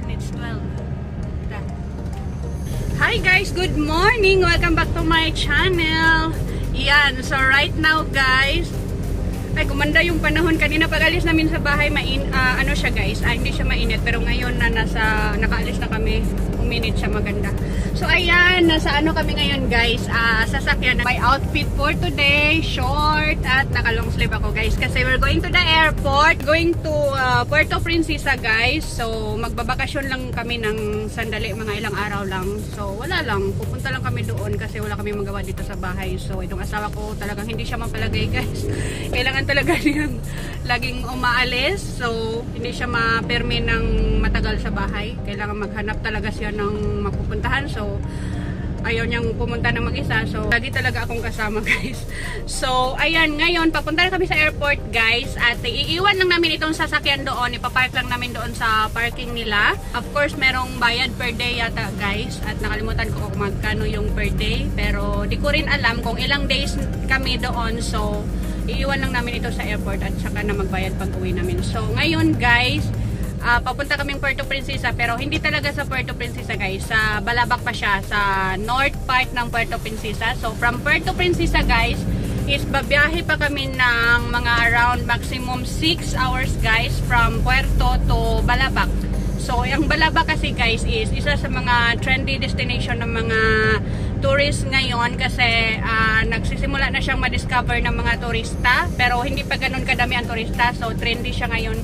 and it's 12. Hi guys, good morning! Welcome back to my channel. Yan, so right now guys, ay gumanda yung panahon. Kanina pag alis namin sa bahay, ano siya guys, hindi siya mainit, pero ngayon na nakaalis na kami, uminit siya, maganda. So ayan, nasa ano kami ngayon guys, sasakyan. My outfit for today, short at naka long sleeve ako guys, kasi we're going to the airport, going to Puerto Princesa guys. So magbabakasyon lang kami ng sandali, mga ilang araw lang. So wala lang, pupunta lang kami doon kasi wala kami magawa dito sa bahay. So itong asawa ko talagang hindi siya mapalagay guys. Kailangan talaga niyang laging umaalis. So hindi siya mapermi ng matagal sa bahay. Kailangan maghanap talaga siya ng mapupuntahan. So ayaw niyang pumunta ng mag-isa. So lagi talaga akong kasama guys. So ayan, ngayon papunta na kami sa airport guys. At iiwan lang namin itong sasakyan doon. Ipapark lang namin doon sa parking nila. Of course merong bayad per day yata guys. At nakalimutan ko kung magkano yung per day. Pero di ko rin alam kung ilang days kami doon. So iiwan lang namin ito sa airport at saka na magbayad pag uwi namin. So ngayon guys, papunta kaming Puerto Princesa, pero hindi talaga sa Puerto Princesa guys, sa Balabac pa siya, sa north part ng Puerto Princesa. So from Puerto Princesa guys, is babiyahe pa kami ng mga around maximum 6 hours guys, from Puerto to Balabac. So yung Balabac kasi guys is isa sa mga trendy destination ng mga tourists ngayon, kasi nagsisimula na siyang ma-discover ng mga turista, pero hindi pa ganun kadami ang turista. So trendy siya ngayon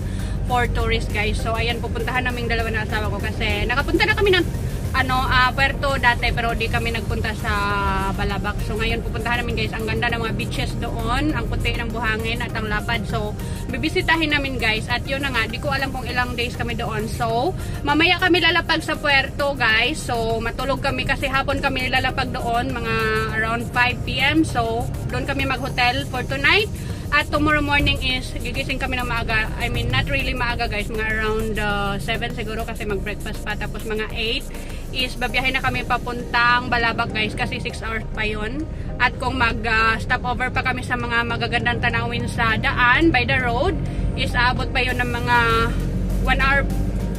for tourists guys. So ayan, pupuntahan naming dalawa na asawa ko, kasi nakapunta na kami ng Puerto dati, pero di kami nagpunta sa Balabac. So ngayon pupuntahan namin guys. Ang ganda ng mga beaches doon, ang puti ng buhangin at ang lapad. So bibisitahin namin guys. At yun na nga, di ko alam kung ilang days kami doon. So mamaya kami lalapag sa Puerto guys. So matulog kami kasi hapon kami lalapag doon, mga around 5 PM. So doon kami mag-hotel for tonight. At tomorrow morning is gigising kami ng maaga. I mean, not really maaga guys, mga around 7 siguro, kasi mag-breakfast pa. Tapos mga 8 is babiyahin na kami papuntang Balabac guys, kasi 6 hours pa yon. At kung mag-stop over pa kami sa mga magagandang tanawin sa daan, by the road, is aabot pa yon ng mga 1 hour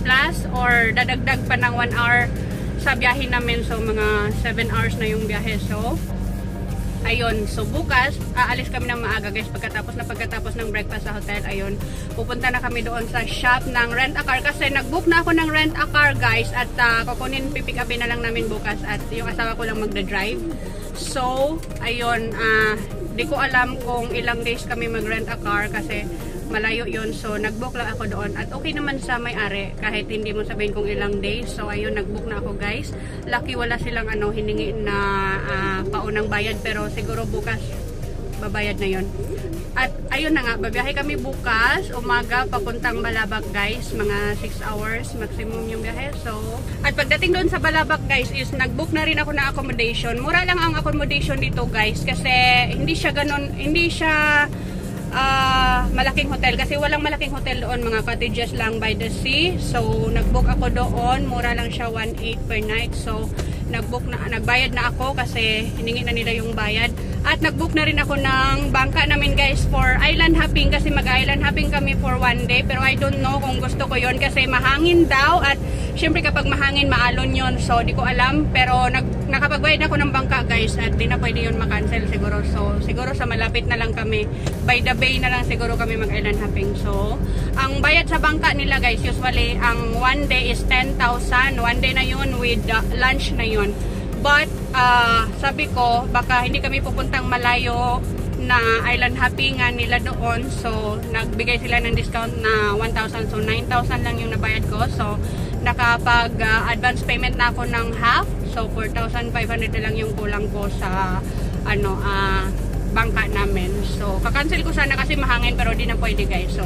plus, or dadagdag pa ng 1 hour sa biyahe namin. So mga 7 hours na yung biyahe. So ayun, so bukas aalis kami ng maaga guys, pagkatapos ng breakfast sa hotel. Ayun, pupunta na kami doon sa shop ng rent a car, kasi nagbook na ako ng rent a car guys. At pipick upin na lang namin bukas, at yung asawa ko lang magda-drive. So ayun, di ko alam kung ilang days kami mag-rent a car, kasi malayo yun. So nagbook lang ako doon, at okay naman sa may-ari kahit hindi mo sabihin kung ilang days. So ayun, nagbook na ako guys. Lucky wala silang hiningi na paunang bayad, pero siguro bukas babayad na yun. At ayun na nga, babiyahe kami bukas umaga papuntang Balabac guys, mga 6 hours maximum yung biyahe. So at pagdating doon sa Balabac guys, is nagbook na rin ako ng accommodation. Mura lang ang accommodation dito guys, kasi hindi siya malaking hotel, kasi walang malaking hotel doon, mga cottages lang by the sea. So nagbook ako doon, mura lang siya, 1.8 per night. So nagbayad na ako kasi hiningi na nila yung bayad. At nagbook na rin ako ng bangka namin guys for island hopping, kasi mag-island hopping kami for 1 day. Pero I don't know kung gusto ko yon, kasi mahangin daw, at syempre kapag mahangin maalon yon. So di ko alam, pero nakapagbayad ako ng bangka guys, at di na pwede yun makancel siguro. So siguro sa malapit na lang kami, by the bay na lang siguro kami mag-island hopping. So ang bayad sa bangka nila guys, usually ang 1 day is 10,000. 1 day na yun with lunch na yun. But sabi ko, baka hindi kami pupuntang malayo na island hoppingan nila doon. So nagbigay sila ng discount na 1,000. So 9,000 lang yung nabayad ko. So nakapag advance payment na ako ng half. So 4,500 na lang yung kulang ko sa bangka namin. So kakancel ko sana kasi mahangin, pero di na pwede guys. So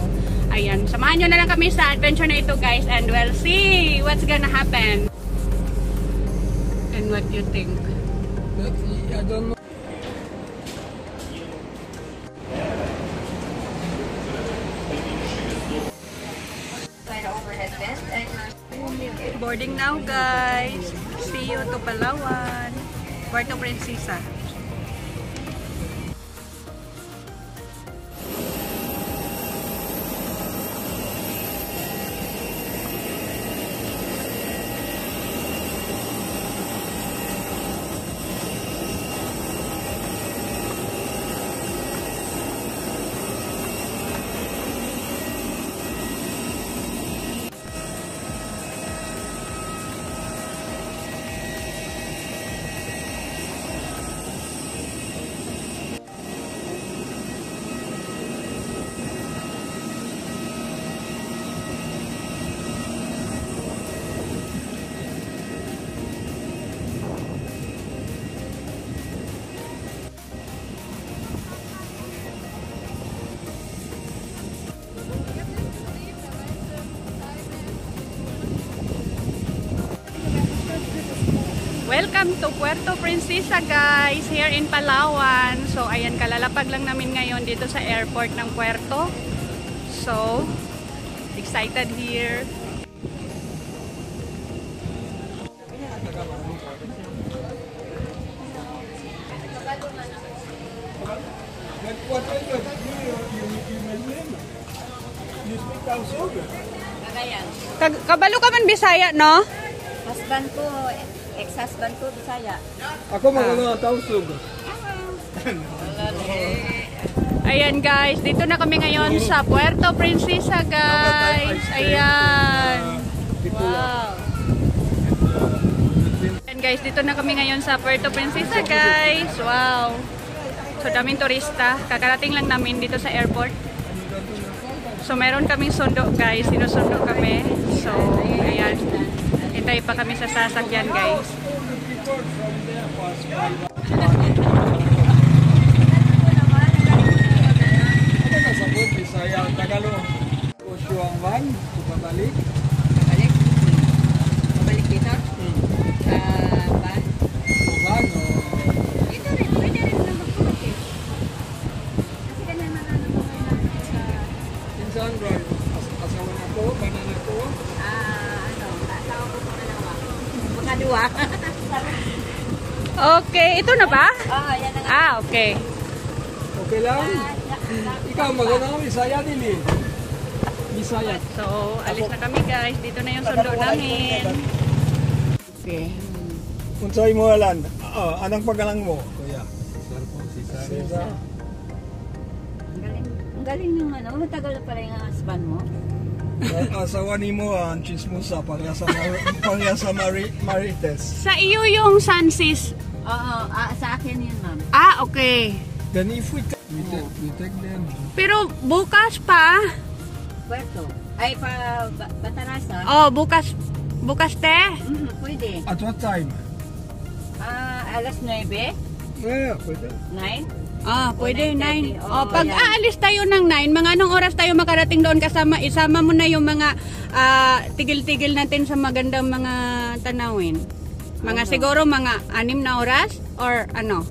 ayan, samahan nyo na lang kami sa adventure na ito guys, and we'll see what's gonna happen. And what you think? I don't know. Boarding now guys. See you to Palawan, Puerto Princesa. welcome to Puerto Princesa guys, here in Palawan. So ayan, kalalapag lang namin ngayon dito sa airport ng Puerto. So, excited here. Kabalo ka man Bisaya, no? Husband ko, ex-husband ko, Bisaya. Ako mga tausog. Ayan guys, dito na kami ngayon sa Puerto Princesa guys. Ayan. Wow. Ayan guys, dito na kami ngayon sa Puerto Princesa guys. Wow. So daming turista. Kakarating lang namin dito sa airport. So meron kaming sundo guys. Sinusundo kami. So ayan. Hintay pa kami sa sasakyan guys. Bisaya, Tagalog. Kusyo ang van, babalik. Babalik? Babalik dito? Van? Van o... Dito rin, pwede rin na magpapakit. Kasi ganyan na lang ako ngayon sa... Insan, bro. Asawa na ko, banan ako. Asawa ko sa dalawa. Mga dua. Okay, ito na ba? Yan na nga. Ah, okay. Okay lang? Ikaw, magandang Bisaya din eh. Bisaya. So, alis na kami guys. Dito na yung sundo namin. Okay. Unsay mo alan? Anong pagalang mo, kuya? Cesar. Ang galing yung ano, matagal na pala yung husband mo. Asawa ni mo ang chismosa pareha sa Marites. Sa iyo yung Sunsis. Oo, sa akin yun ma'am. Ah, okay. Then if we take them. Pero bukas pa. Puerto. Ay, Batarasa. Oh, bukas te. Pwede. At what time? Alas 9? Yeah, pwede. 9? Ah, pwede 9. 9:30. Oh, pag yan. aalis tayo ng 9, mga anong oras tayo makarating doon kasama? Isama mo na yung mga tigil-tigil natin sa magandang mga tanawin. Mga siguro mga 6 na oras or ano?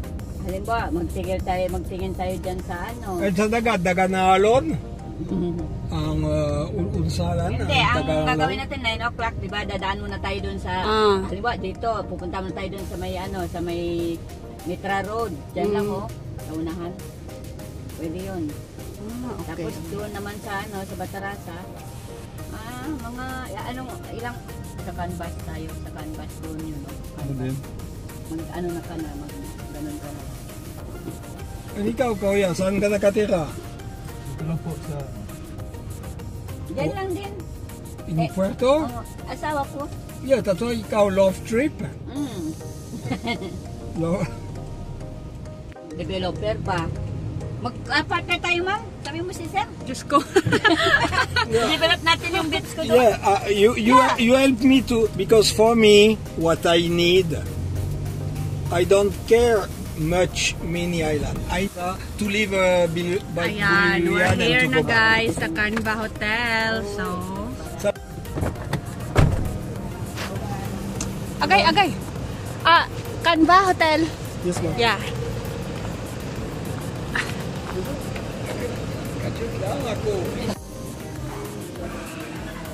Halimbawa, magtingin tayo dyan sa ano. At sa daga na alon? Ang unsalan? Hindi, ang gagawin natin 9 o'clock, di ba? Dadaan muna tayo doon sa, halimbawa dito, pupunta muna tayo doon sa may ano, sa may Mitra Road. Diyan lang sa unahan. Pwede yun. Okay. Tapos doon naman sa ano, sa Batarasa, mga, ilang, sa canvas tayo, sa canvas doon yun. Ano na ka na, ganun ka na. Ikaw, kuya, saan ka nakatira? Ano po sa... Diyan lang din. In Puerto? Asawa ko. Yeah, that's why ikaw love trip. Developer pa. Mag-apart na tayo, ma'am. Sabi mo si Sir. Diyos ko. Develop natin yung bits ko doon. Yeah, you help me to, because for me, what I need, I don't care much many island. To live by Ayan, we're Buluyan and here to na go back. guys sa Canva Hotel. So, agay. Canva Hotel. Yes, ma'am. Yeah.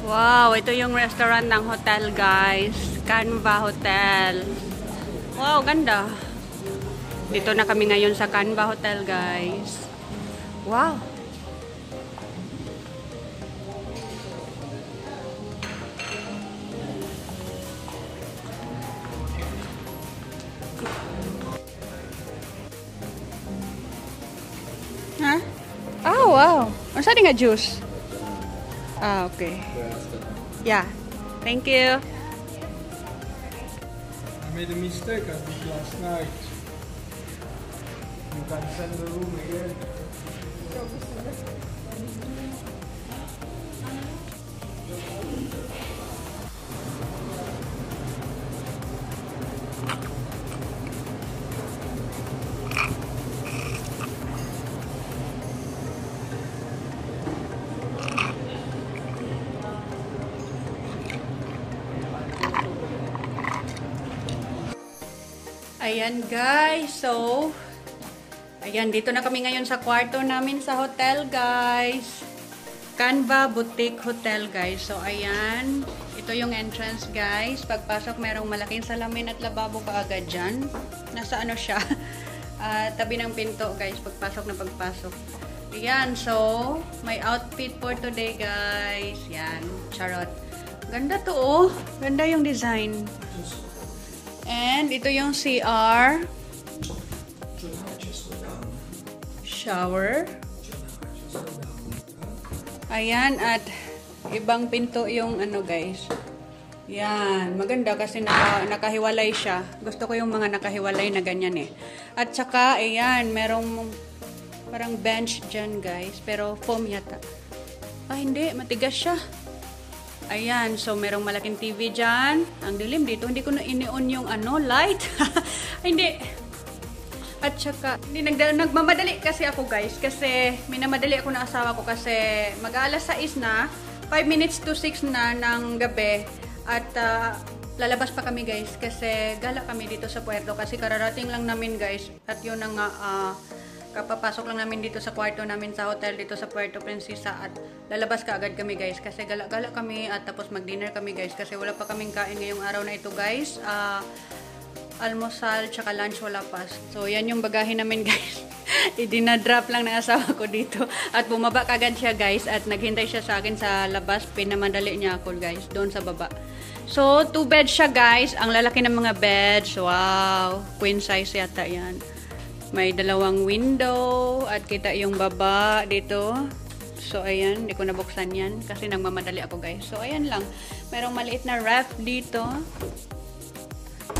Wow, ito yung restaurant ng hotel guys. Canva Hotel. Wow, ganda. Dito na kami ngayon sa Canva Hotel guys. Wow. Huh? Oh, wow. Ang saan nga juice? Ah, okay. Yeah. Thank you. I made a mistake I did last night. You can send the room again. ayan guys. So, ayan, dito na kami ngayon sa kwarto namin sa hotel, guys. Canva Boutique Hotel, guys. So, ayan. Ito yung entrance, guys. Pagpasok, merong malaking salamin at lababo kaagad dyan. Nasa ano siya? Tabi ng pinto, guys. Pagpasok na pagpasok. Ayan. So, may outfit for today, guys. Yan. Charot. Ganda to, oh. Ganda yung design. And, ito yung CR. Shower. Ayan, at ibang pinto yung ano guys. Yan, maganda kasi nakahiwalay siya. Gusto ko yung mga nakahiwalay na ganyan eh. At saka, ayan, merong parang bench dyan guys. Pero foam yata. Hindi, matigas siya. Ayan, so merong malaking TV dyan. Ang dilim dito, hindi ko na ini-on yung ano, light. Hindi. At saka, nagmamadali kasi ako guys. Kasi, minamadali ako ng asawa ko kasi mag-aalas 6 na, 5 minutes to 6 na ng gabi. At lalabas pa kami guys kasi gala kami dito sa Puerto. Kasi kararating lang namin guys. At yun ang kapapasok lang namin dito sa kwarto namin sa hotel dito sa Puerto Princesa. At lalabas ka agad kami guys. Kasi gala-gala kami at tapos mag-dinner kami guys. Kasi wala pa kaming kain ngayong araw na ito guys. Almusal, tsaka lunch, wala pa. So, yan yung bagahe namin, guys. Idinadrop lang ng asawa ko dito. At bumaba kagad siya, guys. At naghintay siya sa akin sa labas. Pinamadali niya ako, guys. Doon sa baba. So, 2 beds siya, guys. Ang lalaki ng mga beds. Wow. Queen size yata yan. May 2 window. At kita yung baba dito. So, ayan. Hindi ko nabuksan yan. Kasi nagmamadali ako, guys. So, ayan lang. Merong maliit na ref dito.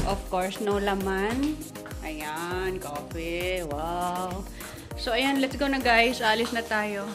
Of course, no laman. Ayan, coffee. Wow. So, ayan, let's go na guys. Alis na tayo.